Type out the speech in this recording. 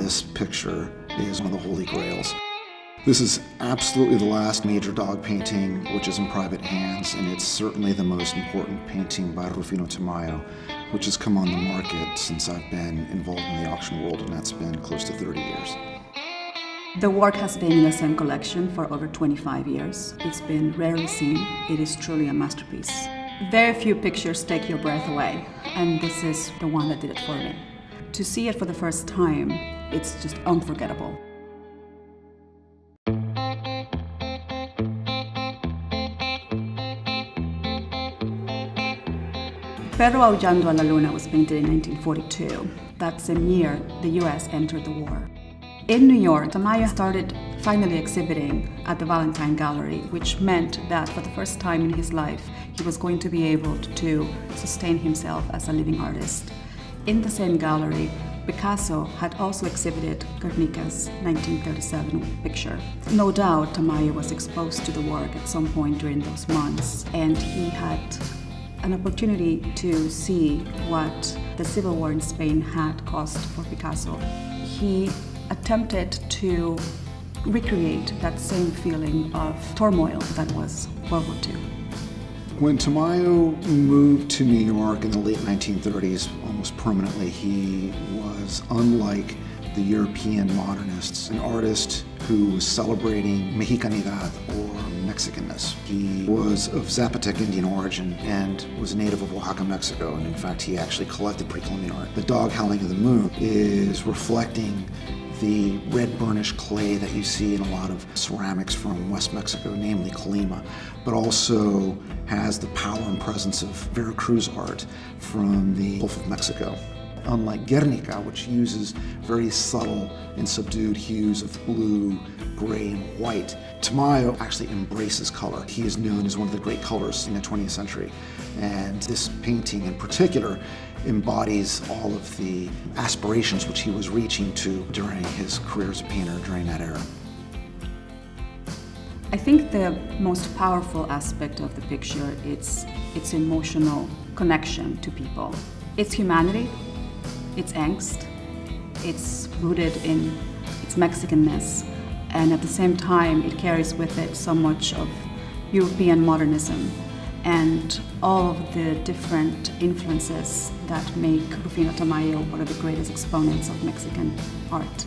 this picture is one of the holy grails. This is absolutely the last major dog painting which is in private hands, and it's certainly the most important painting by Rufino Tamayo, which has come on the market since I've been involved in the auction world, and that's been close to 30 years. The work has been in the same collection for over 25 years. It's been rarely seen. It is truly a masterpiece. Very few pictures take your breath away, and this is the one that did it for me. To see it for the first time, it's just unforgettable. Perro Aullando a la Luna was painted in 1942. That same year, the US entered the war. In New York, Tamayo started finally exhibiting at the Valentine Gallery, which meant that for the first time in his life, he was going to be able to sustain himself as a living artist. In the same gallery, Picasso had also exhibited Guernica's 1937 picture. No doubt, Tamayo was exposed to the work at some point during those months, and he had an opportunity to see what the civil war in Spain had caused for Picasso. He attempted to recreate that same feeling of turmoil that was World War II. When Tamayo moved to New York in the late 1930s, almost permanently, he was unlike the European modernists, an artist who was celebrating Mexicanidad or Mexicanness. He was of Zapotec Indian origin and was a native of Oaxaca, Mexico, and in fact he actually collected pre-Columbian art. The dog howling of the moon is reflecting the red burnished clay that you see in a lot of ceramics from West Mexico, namely Colima, but also has the power and presence of Veracruz art from the Gulf of Mexico. Unlike Guernica, which uses very subtle and subdued hues of blue, gray, and white, Tamayo actually embraces color. He is known as one of the great colorists in the 20th century, and this painting in particular embodies all of the aspirations which he was reaching to during his career as a painter during that era. I think the most powerful aspect of the picture is its emotional connection to people. It's humanity, it's angst, it's rooted in its Mexicanness, and at the same time it carries with it so much of European modernism and all of the different influences that make Rufino Tamayo one of the greatest exponents of Mexican art.